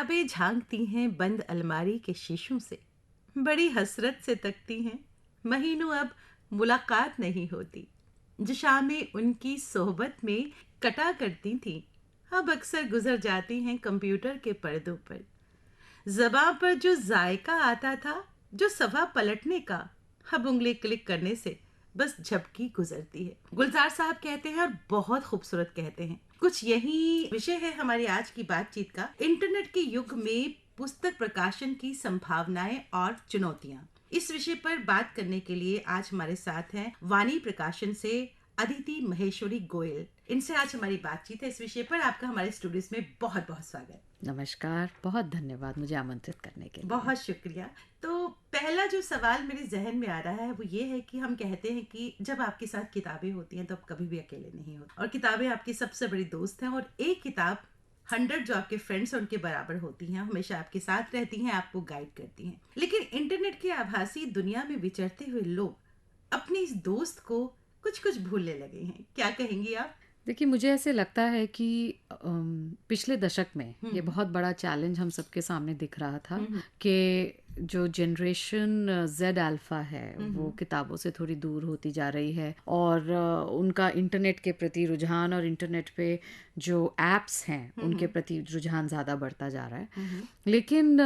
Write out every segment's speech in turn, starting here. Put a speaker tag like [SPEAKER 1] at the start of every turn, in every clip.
[SPEAKER 1] किताबें झांकती हैं बंद अलमारी के शीशों से, बड़ी हसरत से तकती हैं। महीनों अब मुलाकात नहीं होती। जो शामें उनकी सोहबत में कटा करती थीं, अब अक्सर गुजर जाती हैं कंप्यूटर के पर्दों पर। ज़बां पर जो जायका आता था, जो सवा पलटने का, अब उंगली क्लिक करने से बस झपकी गुजरती है। गुलजार साहब कहते हैं और बहुत खूबसूरत कहते हैं। कुछ यही विषय है हमारी आज की बातचीत का। इंटरनेट के युग में पुस्तक प्रकाशन की संभावनाएं और चुनौतियां। इस विषय पर बात करने के लिए आज हमारे साथ हैं वाणी प्रकाशन से अदिति महेश्वरी गोयल। इनसे आज हमारी बातचीत है इस विषय पर। आपका हमारे स्टूडियोज में बहुत बहुत स्वागत।
[SPEAKER 2] नमस्कार, बहुत धन्यवाद मुझे आमंत्रित करने के लिए।
[SPEAKER 1] बहुत शुक्रिया। तो पहला जो सवाल मेरे जहन में आ रहा है वो ये है कि हम कहते हैं कि जब आपके साथ किताबें होती हैं तो आप कभी भी अकेले नहीं होते, और किताबें आपकी सबसे बड़ी दोस्त हैं, और एक किताब 100 जो आपके फ्रेंड्स हैं उनके बराबर होती हैं, हमेशा आपके साथ रहती हैं, आपको गाइड करती हैं। लेकिन इंटरनेट की आभासी दुनिया में विचरते हुए लोग अपनी इस दोस्त को कुछ कुछ भूलने लगे हैं। क्या कहेंगी आप?
[SPEAKER 2] देखिए, मुझे ऐसे लगता है कि पिछले दशक में ये बहुत बड़ा चैलेंज हम सबके सामने दिख रहा था कि जो जनरेशन जेड अल्फा है वो किताबों से थोड़ी दूर होती जा रही है, और उनका इंटरनेट के प्रति रुझान और इंटरनेट पे जो एप्स हैं उनके प्रति रुझान ज़्यादा बढ़ता जा रहा है। लेकिन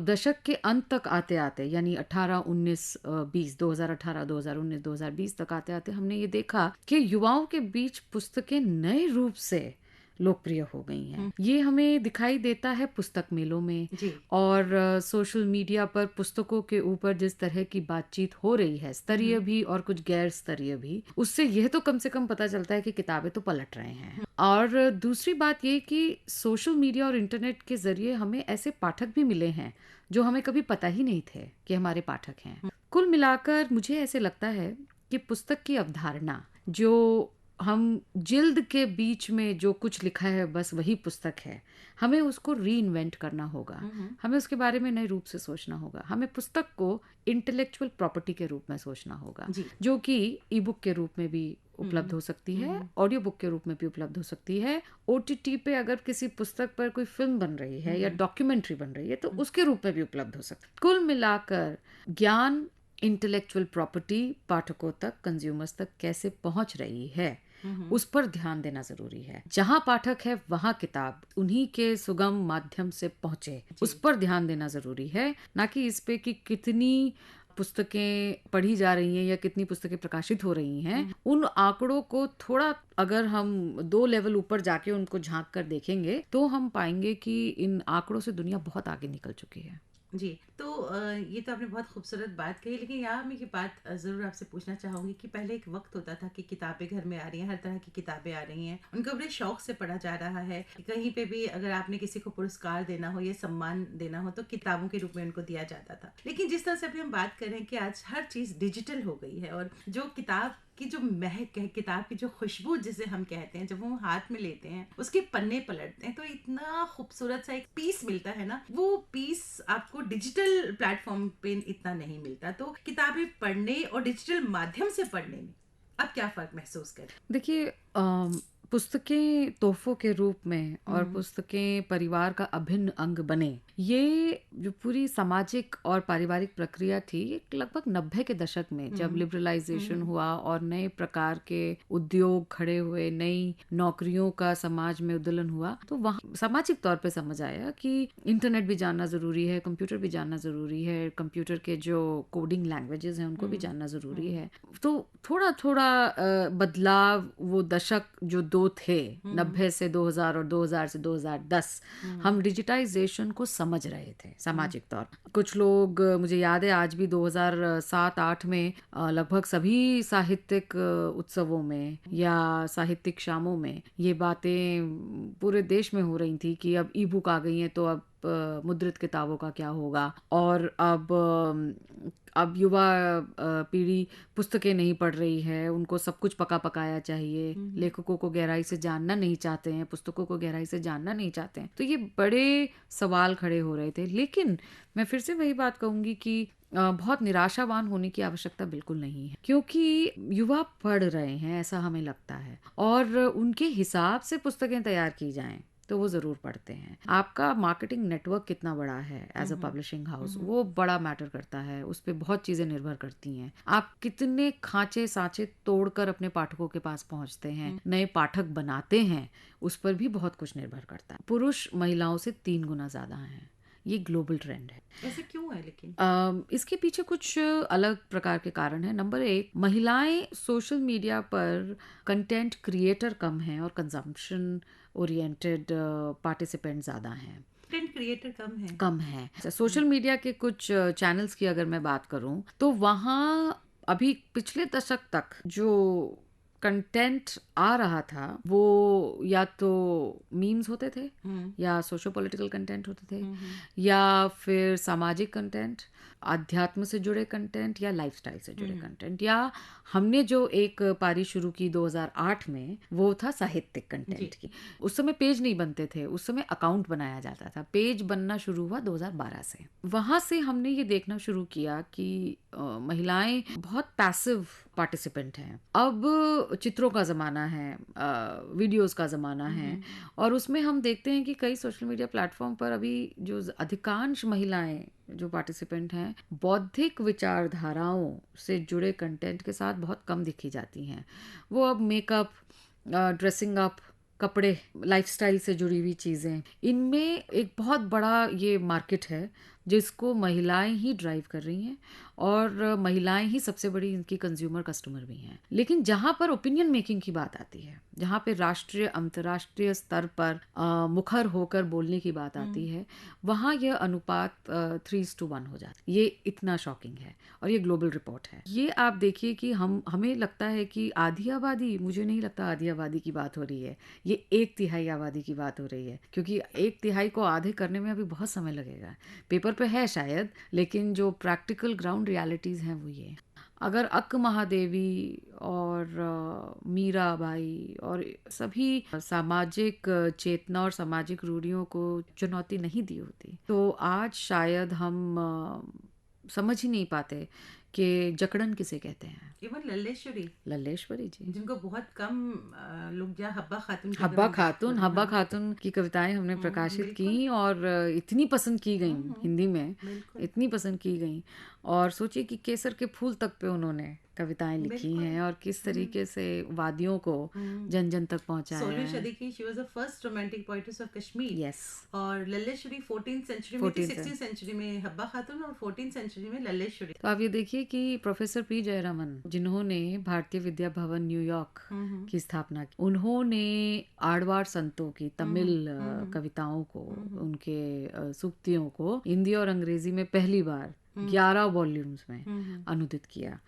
[SPEAKER 2] दशक के अंत तक आते आते, यानी 18, 19, 20, 2018, 2019, 2020 तक आते आते हमने ये देखा कि युवाओं के बीच पुस्तकें नए रूप से लोकप्रिय हो गई हैं। ये हमें दिखाई देता है पुस्तक मेलों में
[SPEAKER 1] जी।
[SPEAKER 2] और सोशल मीडिया पर पुस्तकों के ऊपर जिस तरह की बातचीत हो रही है, स्तरीय भी और कुछ गैर स्तरीय भी, उससे यह तो कम से कम पता चलता है कि किताबें तो पलट रहे हैं। और दूसरी बात ये कि सोशल मीडिया और इंटरनेट के जरिए हमें ऐसे पाठक भी मिले हैं जो हमें कभी पता ही नहीं थे कि हमारे पाठक हैं। कुल मिलाकर मुझे ऐसे लगता है कि पुस्तक की अवधारणा, जो हम जिल्द के बीच में जो कुछ लिखा है बस वही पुस्तक है, हमें उसको री इन्वेंट करना होगा। हमें उसके बारे में नए रूप से सोचना होगा। हमें पुस्तक को इंटेलेक्चुअल प्रॉपर्टी के रूप में सोचना होगा, जो कि ई बुक के रूप में भी उपलब्ध हो सकती है, ऑडियो बुक के रूप में भी उपलब्ध हो सकती है। ओटीटी पे अगर किसी पुस्तक पर कोई फिल्म बन रही है या डॉक्यूमेंट्री बन रही है तो उसके रूप में भी उपलब्ध हो सकती है। कुल मिलाकर ज्ञान, इंटेलेक्चुअल प्रॉपर्टी पाठकों तक, कंज्यूमर्स तक कैसे पहुंच रही है, उस पर ध्यान देना जरूरी है। जहां पाठक है वहां किताब उन्हीं के सुगम माध्यम से पहुंचे, उस पर ध्यान देना जरूरी है, ना कि इस पे कि कितनी पुस्तकें पढ़ी जा रही हैं या कितनी पुस्तकें प्रकाशित हो रही हैं। उन आंकड़ों को थोड़ा अगर हम 2 लेवल ऊपर जाके उनको झांक कर देखेंगे तो हम पाएंगे कि इन आंकड़ों से दुनिया बहुत आगे निकल चुकी है।
[SPEAKER 1] जी। तो ये तो आपने बहुत खूबसूरत बात कही, लेकिन यहाँ मैं ये बात ज़रूर आपसे पूछना चाहूँगी कि पहले एक वक्त होता था कि किताबें घर में आ रही हैं, हर तरह की किताबें आ रही हैं, उनको बड़े शौक से पढ़ा जा रहा है। कहीं पे भी अगर आपने किसी को पुरस्कार देना हो या सम्मान देना हो तो किताबों के रूप में उनको दिया जाता था। लेकिन जिस तरह से अभी हम बात कर रहे हैं कि आज हर चीज़ डिजिटल हो गई है, और जो किताब की जो महक है, किताब की जो खुशबू जिसे हम कहते हैं, जब वो हाथ में लेते हैं, उसके पन्ने पलटते हैं तो इतना खूबसूरत सा एक पीस मिलता है ना, वो पीस आपको डिजिटल प्लेटफॉर्म पे इतना नहीं मिलता। तो किताबें पढ़ने और डिजिटल माध्यम से पढ़ने में अब क्या फर्क महसूस करें?
[SPEAKER 2] देखिए, पुस्तकें तोहफों के रूप में और पुस्तकें परिवार का अभिन्न अंग बने, ये जो पूरी सामाजिक और पारिवारिक प्रक्रिया थी, ये लगभग 90 के दशक में जब लिबरलाइजेशन हुआ और नए प्रकार के उद्योग खड़े हुए, नई नौकरियों का समाज में उद्दोलन हुआ, तो वहाँ सामाजिक तौर पे समझ आया कि इंटरनेट भी जानना जरूरी है, कंप्यूटर भी जानना जरूरी है, कंप्यूटर के जो कोडिंग लैंग्वेजेस हैं उनको भी जानना जरूरी है। तो थोड़ा थोड़ा बदलाव वो दशक जो 2 थे, 90 से 2000 और 2000 से 2010, हम डिजिटाइजेशन को समझ रहे थे सामाजिक तौर। कुछ लोग, मुझे याद है आज भी 2007-8 में लगभग सभी साहित्यिक उत्सवों में या साहित्यिक शामों में ये बातें पूरे देश में हो रही थी कि अब ई बुक आ गई हैं तो अब मुद्रित किताबों का क्या होगा, और अब युवा पीढ़ी पुस्तकें नहीं पढ़ रही है, उनको सब कुछ पका पकाया चाहिए, लेखकों को गहराई से जानना नहीं चाहते हैं, पुस्तकों को गहराई से जानना नहीं चाहते हैं। तो ये बड़े सवाल खड़े हो रहे थे। लेकिन मैं फिर से वही बात कहूंगी कि बहुत निराशावान होने की आवश्यकता बिल्कुल नहीं है, क्योंकि युवा पढ़ रहे हैं ऐसा हमें लगता है, और उनके हिसाब से पुस्तकें तैयार की जाएं तो वो ज़रूर पढ़ते हैं। आपका मार्केटिंग नेटवर्क कितना बड़ा है एज अ पब्लिशिंग हाउस, वो बड़ा मैटर करता है। उस पर बहुत चीज़ें निर्भर करती हैं। आप कितने खांचे सांचे तोड़कर अपने पाठकों के पास पहुंचते हैं, नए पाठक बनाते हैं, उस पर भी बहुत कुछ निर्भर करता है। पुरुष महिलाओं से 3 गुना ज़्यादा हैं। ये ग्लोबल ट्रेंड है।
[SPEAKER 1] ऐसा क्यों है लेकिन?
[SPEAKER 2] इसके पीछे कुछ अलग प्रकार के कारण हैं। नंबर 1, महिलाएं सोशल मीडिया पर कंटेंट क्रिएटर कम हैं और कंजम्पशन ओरिएंटेड पार्टिसिपेंट ज़्यादा हैं।
[SPEAKER 1] कंटेंट क्रिएटर कम
[SPEAKER 2] कम है। सोशल मीडिया के कुछ चैनल्स की अगर मैं बात करूं तो वहाँ अभी पिछले दशक तक जो कंटेंट आ रहा था वो या तो मीम्स होते थे, या सोशो पॉलिटिकल कंटेंट होते थे, या फिर सामाजिक कंटेंट, अध्यात्म से जुड़े कंटेंट, या लाइफस्टाइल से जुड़े कंटेंट, या हमने जो एक पारी शुरू की 2008 में वो था साहित्यिक कंटेंट की। उस समय पेज नहीं बनते थे, उस समय अकाउंट बनाया जाता था। पेज बनना शुरू हुआ 2012 से। वहाँ से हमने ये देखना शुरू किया कि महिलाएं बहुत पैसिव पार्टिसिपेंट हैं। अब चित्रों का ज़माना है, वीडियोस का ज़माना है, और उसमें हम देखते हैं कि कई सोशल मीडिया प्लेटफॉर्म पर अभी जो अधिकांश महिलाएं जो पार्टिसिपेंट हैं बौद्धिक विचारधाराओं से जुड़े कंटेंट के साथ बहुत कम दिखी जाती हैं। वो अब मेकअप, ड्रेसिंग अप, कपड़े, लाइफस्टाइल से जुड़ी हुई चीज़ें, इनमें एक बहुत बड़ा ये मार्केट है जिसको महिलाएं ही ड्राइव कर रही हैं, और महिलाएं ही सबसे बड़ी इनकी कंज्यूमर कस्टमर भी हैं। लेकिन जहाँ पर ओपिनियन मेकिंग की बात आती है, जहाँ पे राष्ट्रीय अंतर्राष्ट्रीय स्तर पर मुखर होकर बोलने की बात आती है, वहाँ यह अनुपात 3:1 हो जाता है। ये इतना शॉकिंग है, और ये ग्लोबल रिपोर्ट है। ये आप देखिए कि हमें लगता है कि आधी आबादी, मुझे नहीं लगता आधी आबादी की बात हो रही है, ये 1/3 आबादी की बात हो रही है, क्योंकि 1/3 को आधे करने में अभी बहुत समय लगेगा। पेपर पे है शायद, लेकिन जो प्रैक्टिकल ग्राउंड रियलिटीज़ हैं वो ये। अगर अक्क महादेवी और मीराबाई और सभी सामाजिक चेतना और सामाजिक रूढ़ियों को चुनौती नहीं दी होती तो आज शायद हम समझ ही नहीं पाते कि जकड़न किसे कहते हैं।
[SPEAKER 1] इवन
[SPEAKER 2] लल्लेश्वरी जी,
[SPEAKER 1] जिनको बहुत कम लोग, या हब्बा खातून की अगर
[SPEAKER 2] हब्बा
[SPEAKER 1] हम बात
[SPEAKER 2] खातून,
[SPEAKER 1] करें,
[SPEAKER 2] हब्बा खातून की कविताएं हमने प्रकाशित की, और इतनी पसंद की गई हिंदी में,
[SPEAKER 1] बिल्कुल
[SPEAKER 2] इतनी पसंद की गई। और सोचिए कि केसर के फूल तक पे उन्होंने कविताएं लिखी हैं, और किस तरीके से वादियों को जन जन तक पहुंचाया
[SPEAKER 1] 16वीं
[SPEAKER 2] है।
[SPEAKER 1] सदी की, she was the first romantic poets of Kashmir.
[SPEAKER 2] Yes,
[SPEAKER 1] और लल्लेश्वरी 14th सेंचुरी में थी, 16th सेंचुरी में हब्बा खातून, और 14th सेंचुरी में लल्लेश्वरी।
[SPEAKER 2] तो आप ये देखिए कि प्रोफेसर पी जयरामन, जिन्होंने भारतीय विद्या भवन न्यूयॉर्क की स्थापना की, उन्होंने आड़वार संतों की तमिल कविताओं को, उनके सूक्तियों को हिंदी और अंग्रेजी में पहली बार 11 वॉल्यूम्स में अनुदित किया,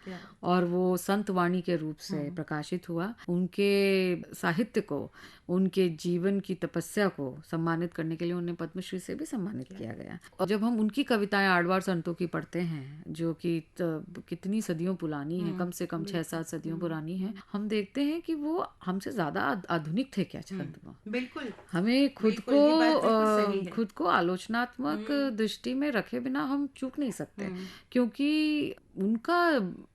[SPEAKER 2] और वो संत वाणी के रूप से प्रकाशित हुआ। उनके साहित्य को, उनके जीवन की तपस्या को सम्मानित करने के लिए उन्हें पद्मश्री से भी सम्मानित किया गया। और जब हम उनकी कविताएं आड़वार संतों की पढ़ते हैं, जो कि कितनी सदियों पुरानी है, कम से कम 6-7 सदियों पुरानी है, हम देखते हैं कि वो हमसे ज्यादा आधुनिक थे क्या संत।
[SPEAKER 1] बिल्कुल,
[SPEAKER 2] हमें खुद को आलोचनात्मक दृष्टि में रखे बिना हम चूक नहीं सकते, क्योंकि उनका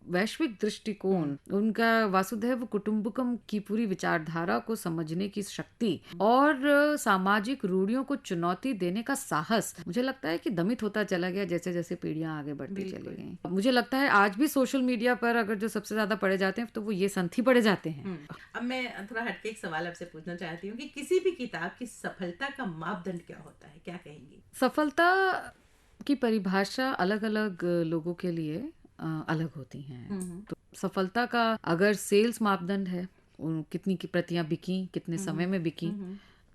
[SPEAKER 2] वैश्विक दृष्टिकोण, उनका वासुदैव कुटुंबकम की पूरी विचारधारा को समझने की शक्ति और सामाजिक रूढ़ियों को चुनौती देने का साहस, मुझे लगता है कि दमित होता चला गया जैसे जैसे पीढ़ियां आगे बढ़ती चली गई। मुझे लगता है आज भी सोशल मीडिया पर अगर जो सबसे ज्यादा पढ़े जाते हैं तो वो ये संत ही पढ़े जाते हैं।
[SPEAKER 1] अब मैं थोड़ा हटके एक सवाल आपसे पूछना चाहती हूँ कि किसी भी किताब की सफलता का मापदंड क्या होता है, क्या कहेंगी?
[SPEAKER 2] सफलता की परिभाषा अलग अलग लोगों के लिए अलग होती हैं। तो सफलता का अगर सेल्स मापदंड है, कितनी की प्रतियां बिकी, कितने समय में बिकी,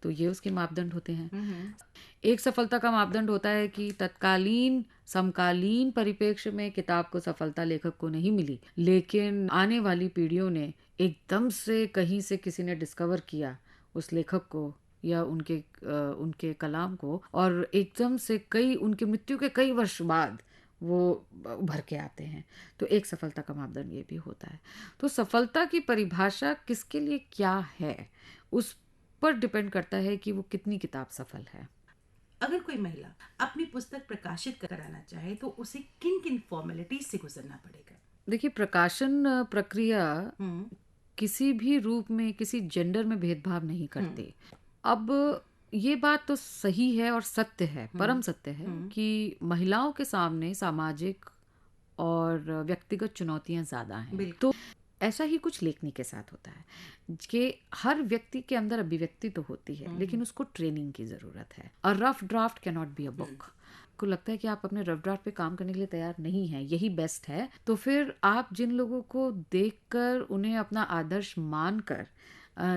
[SPEAKER 2] तो ये उसके मापदंड होते हैं। एक सफलता का मापदंड होता है कि तत्कालीन समकालीन परिप्रेक्ष्य में किताब को सफलता लेखक को नहीं मिली, लेकिन आने वाली पीढ़ियों ने एकदम से कहीं से किसी ने डिस्कवर किया उस लेखक को या उनके कलाम को, और एकदम से उनकी मृत्यु के कई वर्ष बाद वो उभर के आते हैं। तो एक सफलता का मापदंड ये भी होता है। तो सफलता की परिभाषा किसके लिए क्या है, उस पर डिपेंड करता है कि वो कितनी किताब सफल है।
[SPEAKER 1] अगर कोई महिला अपनी पुस्तक प्रकाशित कराना चाहे तो उसे किन किन फॉर्मेलिटीज से गुजरना पड़ेगा?
[SPEAKER 2] देखिए, प्रकाशन प्रक्रिया किसी भी रूप में किसी जेंडर में भेदभाव नहीं करती। अब ये बात तो सही है और सत्य है, परम सत्य है
[SPEAKER 1] हम्म।
[SPEAKER 2] कि महिलाओं के सामने सामाजिक और व्यक्तिगत चुनौतियां ज्यादा हैं।
[SPEAKER 1] बिल्कुल।
[SPEAKER 2] तो ऐसा ही कुछ लेखनी के साथ होता है कि हर व्यक्ति के अंदर अभिव्यक्ति तो होती है, लेकिन उसको ट्रेनिंग की जरूरत है। A rough draft can not be a book. को लगता है कि आप अपने रफ ड्राफ्ट पे काम करने के लिए तैयार नहीं हैं, यही बेस्ट है, तो फिर आप जिन लोगों को देखकर उन्हें अपना आदर्श मानकर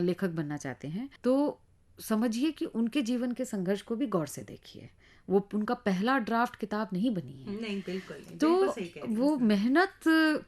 [SPEAKER 2] लेखक बनना चाहते हैं, तो समझिए कि उनके जीवन के संघर्ष को भी गौर से देखिए। वो उनका पहला ड्राफ्ट किताब नहीं बनी है।
[SPEAKER 1] नहीं, बिल्कुल नहीं,
[SPEAKER 2] तो
[SPEAKER 1] बिल्कुल सही कह रही
[SPEAKER 2] वो
[SPEAKER 1] हैं।
[SPEAKER 2] मेहनत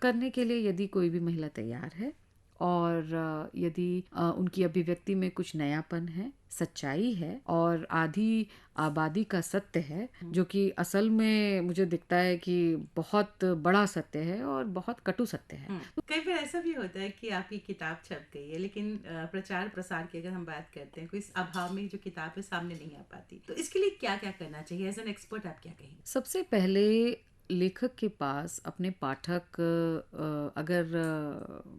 [SPEAKER 2] करने के लिए यदि कोई भी महिला तैयार है और यदि उनकी अभिव्यक्ति में कुछ नयापन है, सच्चाई है और आधी आबादी का सत्य है, जो कि असल में मुझे दिखता है कि बहुत बड़ा सत्य है और बहुत कटु सत्य है।
[SPEAKER 1] कई बार ऐसा भी होता है कि आपकी किताब छप गई है, लेकिन प्रचार प्रसार की अगर हम बात करते हैं, कोई इस अभाव में जो किताब है सामने नहीं आ पाती, तो इसके लिए क्या क्या करना चाहिए? एज एन एक्सपर्ट आप क्या कहेंगे?
[SPEAKER 2] सबसे पहले लेखक के पास अपने पाठक, अगर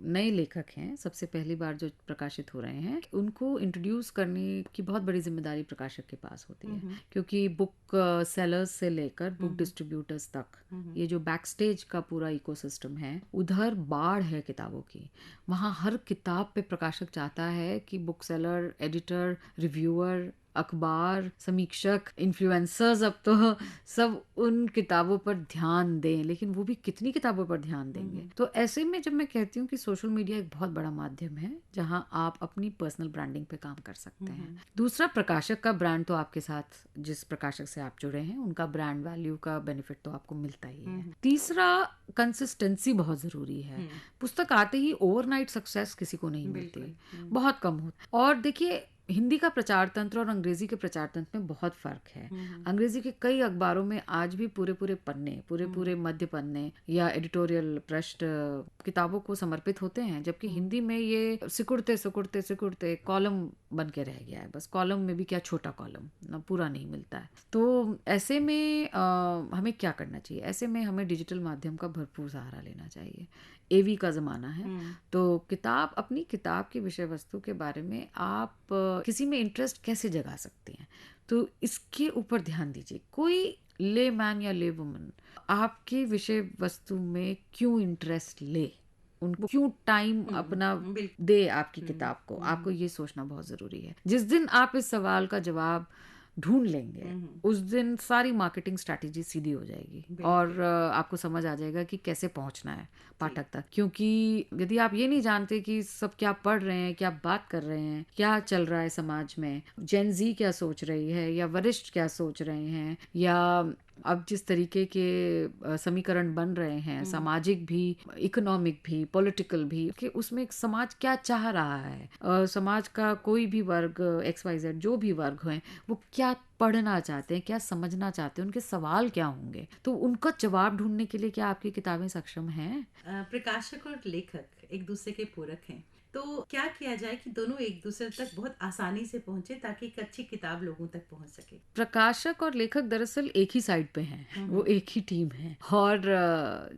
[SPEAKER 2] नए लेखक हैं, सबसे पहली बार जो प्रकाशित हो रहे हैं, उनको इंट्रोड्यूस करने की बहुत बड़ी जिम्मेदारी प्रकाशक के पास होती है, क्योंकि बुक सेलर्स से लेकर बुक डिस्ट्रीब्यूटर्स तक ये जो बैक स्टेज का पूरा इकोसिस्टम है, उधर बाढ़ है किताबों की। वहाँ हर किताब पे प्रकाशक चाहता है कि बुक सेलर, एडिटर, रिव्यूअर, अखबार, समीक्षक, इन्फ्लुएंसर्स अब तो सब उन किताबों पर ध्यान दें, लेकिन वो भी कितनी किताबों पर ध्यान देंगे? तो ऐसे में जब मैं कहती हूँ कि सोशल मीडिया एक बहुत बड़ा माध्यम है जहाँ आप अपनी पर्सनल ब्रांडिंग पे काम कर सकते हैं। दूसरा, प्रकाशक का ब्रांड तो आपके साथ, जिस प्रकाशक से आप जुड़े हैं उनका ब्रांड वैल्यू का बेनिफिट तो आपको मिलता ही है। तीसरा, कंसिस्टेंसी बहुत जरूरी है। पुस्तक आते ही ओवरनाइट सक्सेस किसी को नहीं मिलती, बहुत कम होता। और देखिए, हिंदी का प्रचार तंत्र और अंग्रेजी के प्रचार तंत्र में बहुत फर्क है। अंग्रेजी के कई अखबारों में आज भी पूरे पूरे पन्ने, पूरे पूरे मध्य पन्ने या एडिटोरियल पृष्ठ किताबों को समर्पित होते हैं, जबकि हिंदी में ये सिकुड़ते सिकुड़ते सिकुड़ते कॉलम बन के रह गया है। बस कॉलम में भी क्या, छोटा कॉलम ना, पूरा नहीं मिलता है। तो ऐसे में हमें क्या करना चाहिए? ऐसे में हमें डिजिटल माध्यम का भरपूर सहारा लेना चाहिए। एवी का ज़माना है, तो किताब, अपनी किताब की विषय वस्तु के बारे में आप किसी में इंटरेस्ट कैसे जगा सकते हैं, तो इसके ऊपर ध्यान दीजिए। कोई ले मैन या ले वुमन आपके विषय वस्तु में क्यों इंटरेस्ट ले, उनको क्यों टाइम अपना दे आपकी किताब को, आपको ये सोचना बहुत ज़रूरी है। जिस दिन आप इस सवाल का जवाब ढूंढ लेंगे, उस दिन सारी मार्केटिंग स्ट्रैटेजी सीधी हो जाएगी और आपको समझ आ जाएगा कि कैसे पहुंचना है पाठक तक। क्योंकि यदि आप ये नहीं जानते कि सब क्या पढ़ रहे हैं, क्या बात कर रहे हैं, क्या चल रहा है समाज में, जेन जी क्या सोच रही है या वरिष्ठ क्या सोच रहे हैं, या अब जिस तरीके के समीकरण बन रहे हैं, सामाजिक भी, इकोनॉमिक भी, पॉलिटिकल भी, कि उसमें समाज क्या चाह रहा है, समाज का कोई भी वर्ग, XYZ जो भी वर्ग हैं, वो क्या पढ़ना चाहते हैं, क्या समझना चाहते हैं, उनके सवाल क्या होंगे, तो उनका जवाब ढूंढने के लिए क्या आपकी किताबें सक्षम हैं?
[SPEAKER 1] प्रकाशक और लेखक एक दूसरे के पूरक हैं, तो क्या किया जाए कि दोनों एक दूसरे तक बहुत आसानी से पहुंचे, ताकि एक अच्छी किताब लोगों तक पहुंच सके?
[SPEAKER 2] प्रकाशक और लेखक दरअसल एक ही साइड पे हैं, वो एक ही टीम है, और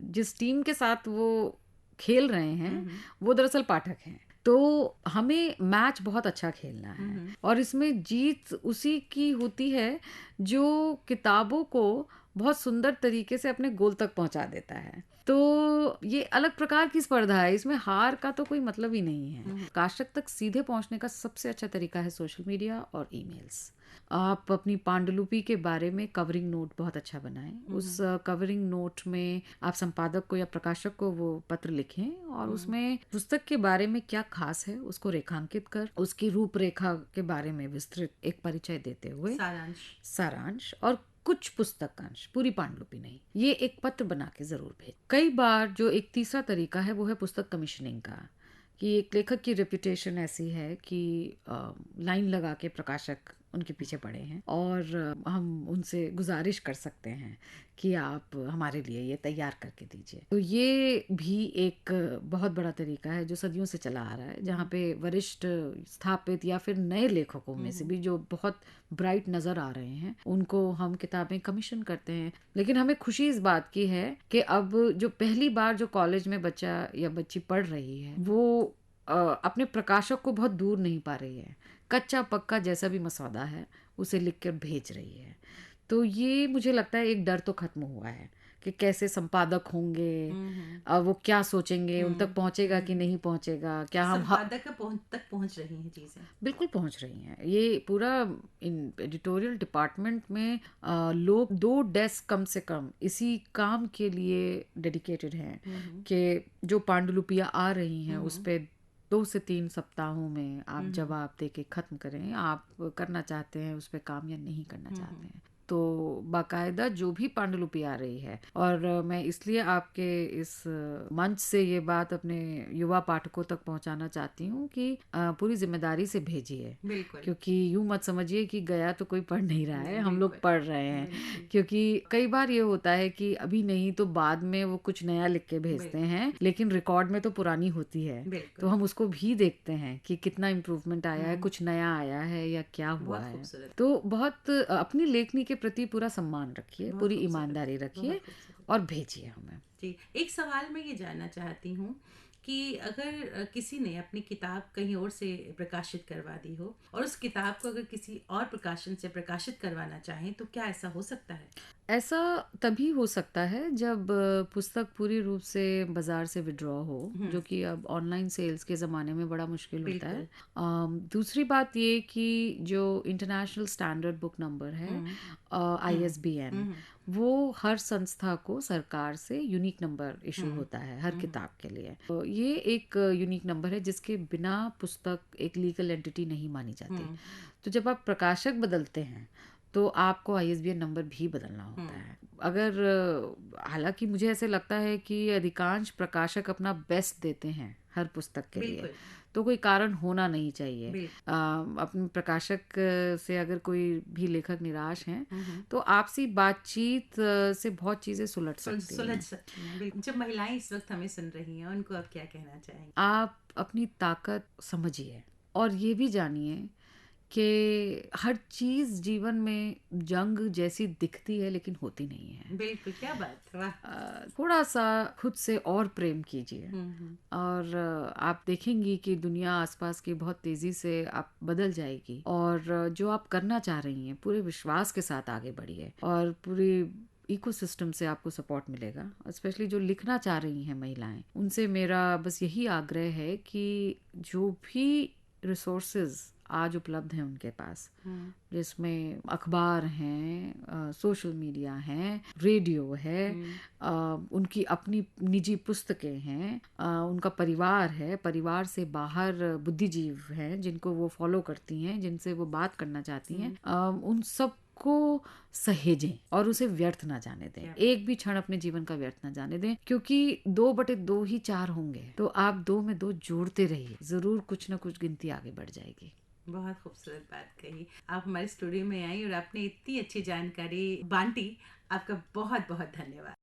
[SPEAKER 2] जिस टीम के साथ वो खेल रहे हैं वो दरअसल पाठक हैं। तो हमें मैच बहुत अच्छा खेलना है और इसमें जीत उसी की होती है जो किताबों को बहुत सुंदर तरीके से अपने गोल तक पहुंचा देता है। तो ये अलग प्रकार की स्पर्धा है, इसमें हार का तो कोई मतलब ही नहीं है। प्रकाशक तक सीधे पहुंचने का सबसे अच्छा तरीका है सोशल मीडिया और ईमेल्स। आप अपनी पांडुलिपि के बारे में कवरिंग नोट बहुत अच्छा बनाएं। उस कवरिंग नोट में आप संपादक को या प्रकाशक को वो पत्र लिखें और उसमें पुस्तक के बारे में क्या खास है उसको रेखांकित कर, उसकी रूपरेखा के बारे में विस्तृत एक परिचय देते हुए सारांश और कुछ पुस्तक अंश, पूरी पांडुलिपि नहीं, ये एक पत्र बना के जरूर भेज। कई बार जो एक तीसरा तरीका है वो है पुस्तक कमीशनिंग का, कि एक लेखक की रेपुटेशन ऐसी है कि लाइन लगा के प्रकाशक उनके पीछे पड़े हैं और हम उनसे गुजारिश कर सकते हैं कि आप हमारे लिए ये तैयार करके दीजिए। तो ये भी एक बहुत बड़ा तरीका है जो सदियों से चला आ रहा है, जहाँ पे वरिष्ठ, स्थापित या फिर नए लेखकों में से भी जो बहुत ब्राइट नज़र आ रहे हैं उनको हम किताबें कमीशन करते हैं। लेकिन हमें खुशी इस बात की है कि अब जो पहली बार जो कॉलेज में बच्चा या बच्ची पढ़ रही है वो अपने प्रकाशक को बहुत दूर नहीं पा रही है, कच्चा पक्का जैसा भी मसौदा है उसे लिख कर भेज रही है। तो ये मुझे लगता है एक डर तो खत्म हुआ है कि कैसे संपादक होंगे,
[SPEAKER 1] हम्म।
[SPEAKER 2] वो क्या सोचेंगे, उन तक पहुंचेगा कि
[SPEAKER 1] हम्म।
[SPEAKER 2] नहीं पहुंचेगा, क्या हम
[SPEAKER 1] संपादक तक पहुंच रही हैं चीजें।
[SPEAKER 2] बिल्कुल पहुंच रही हैं। ये पूरा इन एडिटोरियल डिपार्टमेंट में लोग 2 डेस्क कम से कम इसी काम के लिए डेडिकेटेड हैं
[SPEAKER 1] हम्म।
[SPEAKER 2] कि जो पांडुलिपियां आ रही हैं उस
[SPEAKER 1] हम्म।
[SPEAKER 2] पे 2 से 3 सप्ताहों में आप
[SPEAKER 1] हम्म।
[SPEAKER 2] जवाब दे के ख़त्म करें। आप करना चाहते हैं उस पे काम या नहीं करना चाहते
[SPEAKER 1] हम्म।
[SPEAKER 2] हैं। तो बाकायदा जो भी पांडुलिपि आ रही है, और मैं इसलिए आपके इस मंच से ये बात अपने युवा पाठकों तक पहुंचाना चाहती हूँ कि पूरी जिम्मेदारी से भेजिए,
[SPEAKER 1] बिल्कुल।
[SPEAKER 2] क्योंकि यूं मत समझिए कि गया तो कोई पढ़ नहीं रहा है, हम लोग
[SPEAKER 1] बिल्कुल।
[SPEAKER 2] पढ़ रहे हैं।
[SPEAKER 1] बिल्कुल।
[SPEAKER 2] क्योंकि कई बार ये होता है कि अभी नहीं तो बाद में वो कुछ नया लिख के भेजते
[SPEAKER 1] बिल्कुल।
[SPEAKER 2] हैं, लेकिन रिकॉर्ड में तो पुरानी होती है। तो
[SPEAKER 1] बिल्कुल।
[SPEAKER 2] हम उसको भी देखते हैं कि कितना इम्प्रूवमेंट आया है,
[SPEAKER 1] हम्म।
[SPEAKER 2] कुछ नया आया है या क्या हुआ
[SPEAKER 1] बहुत
[SPEAKER 2] है।
[SPEAKER 1] खूबसूरत।
[SPEAKER 2] तो बहुत अपनी लेखनी के प्रति पूरा सम्मान रखिए,
[SPEAKER 1] बहुत
[SPEAKER 2] पूरी
[SPEAKER 1] खूबसूरत।
[SPEAKER 2] ईमानदारी रखिए
[SPEAKER 1] बहुत खूबसूरत।
[SPEAKER 2] और भेजिए हमें।
[SPEAKER 1] जी, एक सवाल मैं ये जानना चाहती हूँ कि अगर किसी ने अपनी किताब कहीं और से प्रकाशित करवा दी हो और उस किताब को अगर किसी और प्रकाशन से प्रकाशित करवाना चाहें तो क्या ऐसा हो सकता है?
[SPEAKER 2] ऐसा तभी हो सकता है जब पुस्तक पूरी रूप से बाजार से विड्रॉ हो, जो कि अब ऑनलाइन सेल्स के ज़माने में बड़ा मुश्किल होता है।
[SPEAKER 1] बिल्कुल।
[SPEAKER 2] दूसरी बात ये कि जो इंटरनेशनल स्टैंडर्ड बुक नंबर है,
[SPEAKER 1] हम्म। हम्म।
[SPEAKER 2] ISBN,
[SPEAKER 1] हम्म।
[SPEAKER 2] वो हर संस्था को सरकार से यूनिक नंबर इशू
[SPEAKER 1] हम्म।
[SPEAKER 2] होता है हर
[SPEAKER 1] हम्म।
[SPEAKER 2] किताब के लिए। तो ये एक यूनिक नंबर है जिसके बिना पुस्तक एक लीगल एंटिटी नहीं मानी जाती।
[SPEAKER 1] हम्म।
[SPEAKER 2] तो जब आप प्रकाशक बदलते हैं तो आपको ISBN नंबर भी बदलना होता
[SPEAKER 1] हम्म।
[SPEAKER 2] है। अगर हालांकि मुझे ऐसे लगता है कि अधिकांश प्रकाशक अपना बेस्ट देते हैं हर पुस्तक के लिए,
[SPEAKER 1] बिल्कुल।
[SPEAKER 2] तो कोई कारण होना नहीं चाहिए।
[SPEAKER 1] बिल्कुल।
[SPEAKER 2] अपने प्रकाशक से अगर कोई भी लेखक निराश हैं
[SPEAKER 1] हम्म।
[SPEAKER 2] तो आपसी बातचीत से बहुत चीज़ें सुलझ सकती
[SPEAKER 1] सुलझ
[SPEAKER 2] हैं।
[SPEAKER 1] सकती हैं। बिल्कुल। जब महिलाएं इस वक्त हमें सुन रही हैं उनको आप क्या कहना चाहेंगे?
[SPEAKER 2] आप अपनी ताकत समझिए और ये भी जानिए कि हर चीज़ जीवन में जंग जैसी दिखती है लेकिन होती नहीं है।
[SPEAKER 1] बिल्कुल, क्या बात, वाह।
[SPEAKER 2] थोड़ा सा खुद से और प्रेम कीजिए
[SPEAKER 1] हम्म।
[SPEAKER 2] और आप देखेंगी कि दुनिया आसपास की बहुत तेज़ी से आप बदल जाएगी, और जो आप करना चाह रही हैं पूरे विश्वास के साथ आगे बढ़िए और पूरी इकोसिस्टम से आपको सपोर्ट मिलेगा। स्पेशली जो लिखना चाह रही हैं महिलाएं, उनसे मेरा बस यही आग्रह है कि जो भी रिसोर्सेज आज उपलब्ध हैं उनके पास,
[SPEAKER 1] हम्म।
[SPEAKER 2] जिसमें अखबार हैं, सोशल मीडिया हैं, रेडियो है, उनकी अपनी निजी पुस्तकें हैं, उनका परिवार है, परिवार से बाहर बुद्धिजीव हैं जिनको वो फॉलो करती हैं, जिनसे वो बात करना चाहती हैं, उन सब को सहेजें और उसे व्यर्थ ना जाने दें।
[SPEAKER 1] क्या
[SPEAKER 2] एक भी क्षण अपने जीवन का व्यर्थ ना जाने दें, क्योंकि 2/2 ही 4 होंगे। तो आप 2 में 2 जोड़ते रहिए, जरूर कुछ ना कुछ गिनती आगे बढ़ जाएगी।
[SPEAKER 1] बहुत खूबसूरत बात कही। आप हमारे स्टूडियो में आई और आपने इतनी अच्छी जानकारी बांटी। आपका बहुत बहुत धन्यवाद।